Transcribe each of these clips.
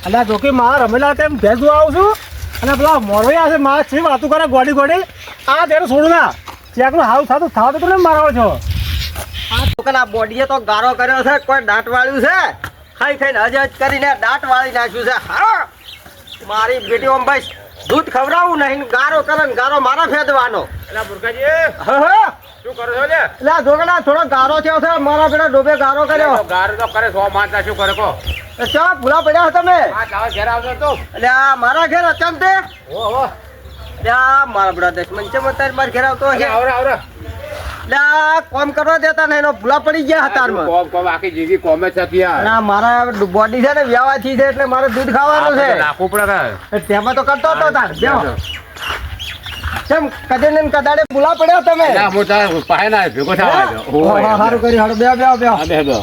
અને જોકે માં રમેલા તેમ ભેંસ જોવા આવું છું અને પેલા મોરવૈયા છે માં છે વાતું કરે ગોડી ગોડી આ તેનું છોડું ના ચેકનું હાવ થતું તો મારો છો આ છોકરા બોડીએ તો ગારો કર્યો છે કોઈ દાંત વાળ્યું છે ખાઈ ખાઈને હજ કરીને દાંત વાળી નાખ્યું છે હા મારી બેટીઓ ભાઈ દૂધ ખવડાવું નહીં ગારો કરે ને ગારો મારા ફેદવાનો એટલે બુરકાજી હા શું કરો છો લે એટલે આ છોકરા થોડો ગારો થયો છે મારા પેલા ડોબે ગારો કર્યો ગાર તો કરે 100 માનતા શું કરે કો ચા ભૂલા પડ્યા તમે આ ચાવા ઘેર આવજો તો એટલે આ મારા ઘેર અચાનક તે ઓહો એટલે આ મારા બધા દશમન છે મતાર માર ઘેર આવતો હશે આવરે આવરે એટલે આ કોમ કરવા દેતા ને એનો ભૂલા પડી ગયા હતારમાં કોમ આખી જીવી કોમે છે ત્યાં અને આ મારા બોડી છે ને વ્યવાથી છે એટલે મારે દૂધ ખાવાનું છે નાખવું પડે તેમાં તો કરતો હતો તાર બેહો કેમ કદે ને કદાડે ભૂલા પડ્યો તમે ના મોટા પાહે ના ભેગો થવા સારું કરી હાડો બેહો બેહો બેહો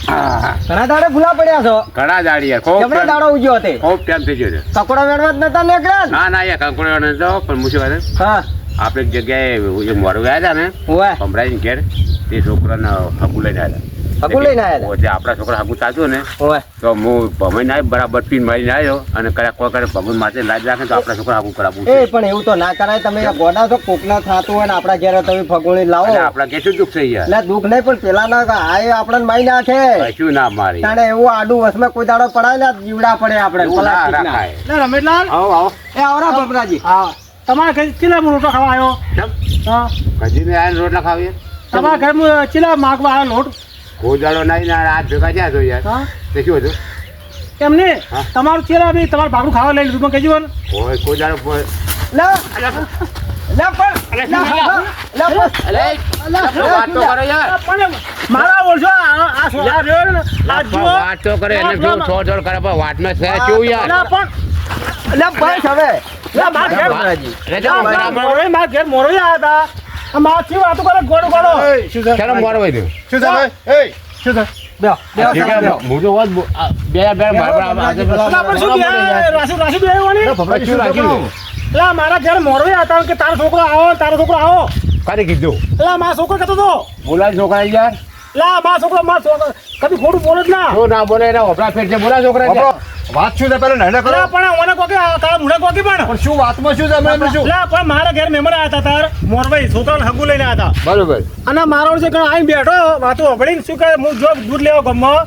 ઘણા દાડે ભૂલા પડ્યા છો ઘણા દાડી ખૂબ કેમનો દાડો ઉજ્યો તે ખૂબ ટાઈમ થઈ ગયો છે કકોડા વેણવા જ નતા નીકળ્યા ના ના યાર કંકોડો ન તો પણ મુસી વાત હા આપણે એક જગ્યાએ મોડું ગયા હતા ને ઓય કમરાઈ ઘેર તે છોકરાને હગુ લઈને આવ્યા હગુ લઈને આવ્યા જે આપણા છોકરા હગુ ચાલતું ને ઓય તો હું ભમાઈને આવ્યો બરાબર પીન મારીને આવ્યો અને કયા કોઈ કરે ભગવાન માટે લાજ રાખે તો આપણા છોકરા હગુ કરાવવું એ પણ એવું તો ના કરાય તમે ગોડા છો કોકના થાતું હોય ને આપણા ઘેર તમે ફગોળી લાવો અને આપણા કેટલું દુઃખ થઈ ગયા એટલે દુઃખ નહીં પણ પેલા ના આય આપણને માઈ નાખે કશું ના મારી તાણે એવું આડું વસમાં કોઈ દાડો પડાય ને જીવડા પડે આપણે એવું ના પ્લાસ્ટિકના. રાખાય. રમેશલાલ આવો આવો એ આવરા બબરાજી હા તમારા ઘરે ચીલા રોટલો ખાવા આવ્યો કેમ હા કજીને આવીને રોટલા ખાવીએ તમારા ઘરમાં ચીલા માગવા આવ્યો લોટ ગોદાડો નહીં ને હાથ ભેગા થયા છો યાર હા તે શું હતું એમ નહીં હા. તમારું ચીલા બી તમારું ભાગનું ખાવા લઈ લીધું મને કહેજો ને કોઈ ગોદાડો લે લે પણ લે વાત તો કરો યાર પણ મારા ઓળશો આ સોળા રહ્યો ને આ જુઓ વાત તો કરે એને કેવું થોડ થોડ કરે પણ વાતમાં છે કેવું યાર અલા, પણ લે બસ હવે લા, મારા ઘેર બબરાજી મારા ઘેર મોરો આવ્યા હતા આ મારા કેવી વાતો કરે ગોળો ગોળો ચાલો મોર વઈ દઉં શું થાય એ શું થાય બેહો બેહો બેહો હું તો વાત બે અલા, પણ શું બે રાશુ બે આવ્યો શું રાખ્યું એટલે મારા ઘેર મોરવે હતા કે તારો છોકરો આવો કારે કીધું એટલે મારા છોકરો કહેતો હતો બોલા છોકરા યાર એટલે મારા છોકરો કદી ખોટું બોલે જ ના શું ના બોલે એના વપરા ફેર છે બોલા છોકરા વાત શું છે પેલા નડે કરો એટલે પણ મને કોકે તારા મુઢે કોકે પણ પણ શું વાતમાં શું છે અમે શું એટલે પણ મારા ઘેર મહેમાન આવ્યા હતા તાર મોરભાઈ છોકરાને હગુ લઈને આવ્યા હતા બરોબર અને મારો છે કે અહીં બેઠો વાતો હંભળીને શું કે હું જો દૂધ લેવા ગમમાં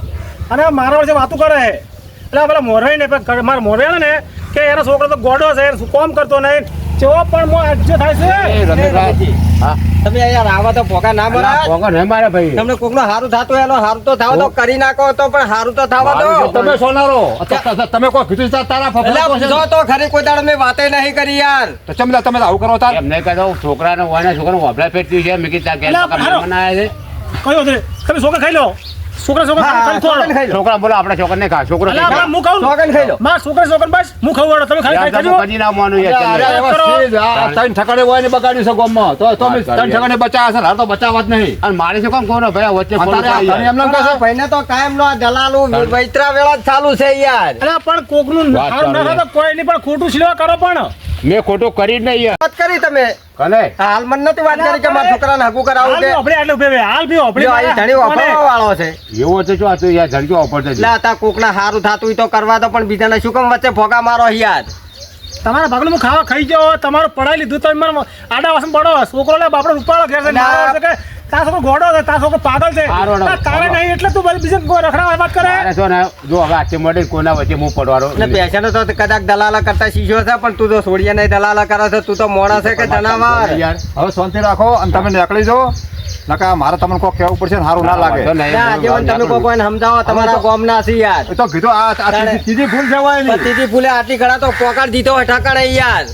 અને મારા વચ્ચે વાતું કરે એટલે પેલા મોરભાઈ ને મારા મોરભાઈ ને કે એનો છોકરો તો ગોડો છે શું કોમ કરતો નહીં જેવો પણ જે થાય છે હા તમે યાર આવા તો પોકા ના મરાય પોકા નહીં મારે ભાઈ તમને કોકનું હારું થાતું એનો હારું તો થાવ તો કરી નાખો તો પણ હારું તો થાવા દો તમે સોનારો તમે કોઈ કીધું છે તારા એટલે ફફડા જો તો ખરી કોઈ દાડો મેં વાતે નહીં કરી યાર તો ચમલા તમે આવું કરો તાર એમ નહીં કહેતો છોકરાને વાના છોકરાને વપરા ફેર થયું છે મેં કીધું એટલે હારો. બનાવે કયો છે તમે છોકરા ખાઈ લો છોકરા હા, ખાઈ થોડો છોકરાને ખાઈ છે લો. છોકરા બોલો આપણા છોકરા નહીં ખા છોકરો એટલે આપણે હું ખાઉં છોકરાને ખાઈ લો. મારા છોકરા બસ હું ખાઉં તમે ખાલી ખાઈ કદી ના માનું યાર અરે, તમે. એવા સીધ, આ ત્રણ ઠકાણે હોય ને બગાડ્યું છે ગામમાં. તો તમે ત્રણ ઠકાણે બચાવ્યા છે હાલ તો બચાવવા જ નહીં અને મારે શું કામ કહો ને ભાઈ વચ્ચે આ ખોટું તારે થાય આ યાર. એમ નામ કહેશે? ભાઈને તો કાયમ નો દલાલું વૈતરા વેળા જ ચાલુ છે યાર અરે પણ કોકનું વાત સારું ના ચાલે. થાય તો કોઈ નહીં પણ ખોટું સિલેવા કરો પણ મેં ખોટું કરી જ નહીં યાર વાત કરી તમે કને હાલ મને નથી વાત કરી કે મારા છોકરાને હગું કરાવું હાલ કે બી આપણે આટલું ઉભે રહે. હાલ બી આપણે જો અહીં ધણી વાપરવા વાળો છે એવો તો શું હતું યાર ધડક્યો વાપરતો એટલે આ કોકના હારું થાતું હોય તો કરવા દો પણ બીજાને શું કામ વચ્ચે ભોગા મારો યાર તમારા ભાગનું હું ખાવા ખાઈ જાઓ તમારું પડાઈ લીધું તો મને આડા વાસણ પડો છોકરો લે બાપડો ઉપાડો ઘેર છે ના. મારો છે કે તારો છોકરો ઘોડો છે તારો છોકરો પાગલ છે હારો ના. તારે નહીં એટલે તું બધી બીજા કોઈ રખડા વાત કરે અરે જો ને જો હવે આથી મળે કોના વચ્ચે હું પડવાનો ને પેશન્ટ તો કદાચ દલાલા કરતા શીખ્યો છે પણ તું તો છોડીએ નહીં દલાલા કરે છે તું તો મોડા છે કે જનાવર યાર હવે શાંતિ રાખો અને તમે નીકળી જાઓ નકા મારે તમને કોઈ કહેવું પડશે ને સારું ના લાગે વાંધો નહીં. ના, આજે તમે કોઈ કોઈને સમજાવો તમારા ગામના છે યાર એ તો કીધું આ ત્રીજી ભૂલ જવાય નહીં પતિથી ભૂલે આટલી ઘડા તો પોકાર દીધો હોય ઠકાણે યાર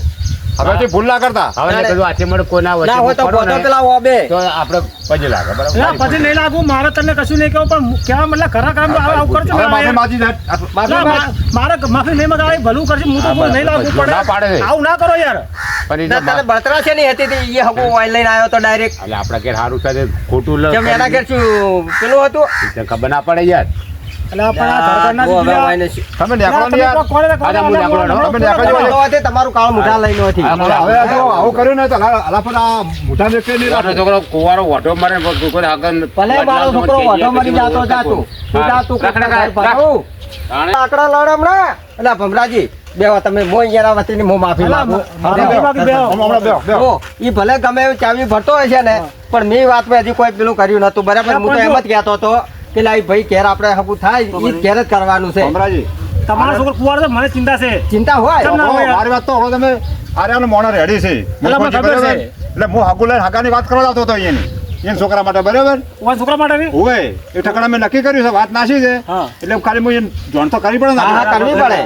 હવેથી ભૂલ ના કરતા હવે મેં કીધું આથી મળે કોના વચ્ચે ના હોય તો હું પડો પોતો ને, પેલા ઓબે તો આપણે પજે લાગે ના, બરાબર પછી નહીં લાગુ મારે તને કશું નહીં કહું પણ કેવા મતલબ ખરા કામ આવું કરજો હવે ના, માફી યાર. માજી જાય ના, મારે માફી નહીં મગાવી ભલું કરશે હું તો કોઈ નહીં લાગુ ના પાડે પડે છે. આવું ના કરો યાર પણ એ ના તો તને બળતરા છે નહીં હતી તે એ હગું ઓઇલ લઈને આવ્યો તો ડાયરેક્ટ એટલે આપણા ઘેર સારું સાથે ખોટું જેમ એના ઘેર શું પેલું હતું તો ખબર ના પડે યાર એટલે પણ આ ઘરઘરના બહુ હવે જીવ્યા. ઓઇલને શું- તમે ના, નીકળો ને તમે યાર કોને કોને આજા હું કોને નીકળો, કોને તમે નીકળો. કોને તો હતી તમારું કાળ મુઠા લઈને નથી હા, હવે જો આવું કર્યું ને તો હાલા પર આ મોટા વ્યક્તિ નહીં મારો રાખે. છોકરો કુવારો વોટો મારે કોઈ આગળ ભલે મારો છોકરો વધો મરી જાતો જાતું તું જા તું રાખ, રાખ, કોકના ઘર રાખ. ભરાવું. આકડા લડ હમણાં એટલે ભમરાજી બેહો તમે મો અહીંયા વતીની મો માફી માંગુ ઓ ઈ ભલે ગમે એવું ચાવી ભરતો હોય છે ને પણ મેં વાતમાં હજી કોઈ પેલું કર્યું નતું બરાબર હું તો એમ જ કહેતો હતો કે લાઈ ભાઈ ઘેર આપણે હકું થાય ઈ ઘેર જ કરવાનું છે ભમરાજી તમારો છોકરો કુંવારો છે મને ચિંતા છે ચિંતા હોય કેમ ના હોય? મારી વાત તો હવે તમે આર્યાનો મોણો રેડી છે એટલે મને ખબર છે. એટલે હું હાકુ લઈને હાકાની વાત કરવા આવતો હતો એને છોકરા માટે બરાબર તમારા છોકરા માટે નહીં? હોય એ ઠકડા મેં નક્કી કર્યું છે વાત નાસી છે હા. એટલે ખાલી હું એને જોણ તો કરવી પડે ને હા, કરવી પડે.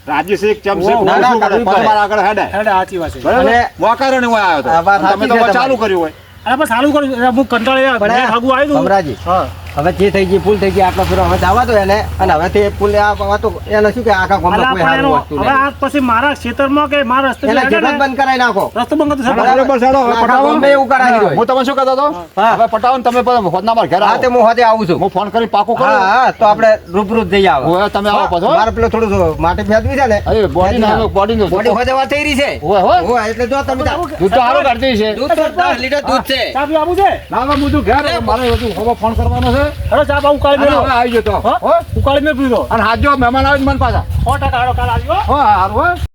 રાજી છે ચમ છે ના, ના, કરવી પડે. મારા આગળ હેડે હેડે, સાચી વાત છે. બરાબર અને- મોકારો ને હું આવ્યો આ વાત હતો તમે સાચી તો છે ચાલુ તમારી. કર્યું હોય અરે પણ સારું કરું હું કંટાળી પણ આ હગું આવ્યું ભમરાજી. હા હવે જે થઈ ગઈ ભૂલ થઈ ગઈ આટલો ફેરો હવે જવા દો એને અને હવે તે ભૂલ આ વાતો એને શું કે આખા ગામમાં અલા, કોઈ પણ સારું એનો વસ્તુ હવે નહીં આ પછી મારા ખેતરમાં કે મારા રસ્તે એને હેડે જગત ને, બંધ કરાવી નાખો રસ્તો બંધ કરતો સાહેબ. બરાબર ચાલો હવે આખા પટાવો ગામમાં એવું કરાવી દો. હું તમને શું કહેતો હતો હા. હવે પટાવો ને તમે હોદના માર ઘેર હા તે આવો હું હોદે આવું છું હું ફોન કરી પાકું હા કરું હા તો આપણે રૂબરૂ જ જઈ આવો હવે તમે આવો પાછો મારે પેલો થોડું માટી ફેરવી છે ને અરે બોડી ના બોડી નો બોડી હોદે વાત થઈ રહી છે હોય હોય હોય એટલે જો તમે દૂધ તો સારું કાઢતી છે દૂધ તો 10 લીટર દૂધ છે ચા પીવા આવું છે? ના ના બધું ઘેર મારે બધું હવે ફોન કરવાનો છે હેડો ચા પા ઉકાળી અને મેલો. હવે આવી જતો હા? ઉકાળી મેં પીધો અને હાથ જો મહેમાન આવે તો મને પાછા 100% હેડો કાલ આવજો. હો હારું હોય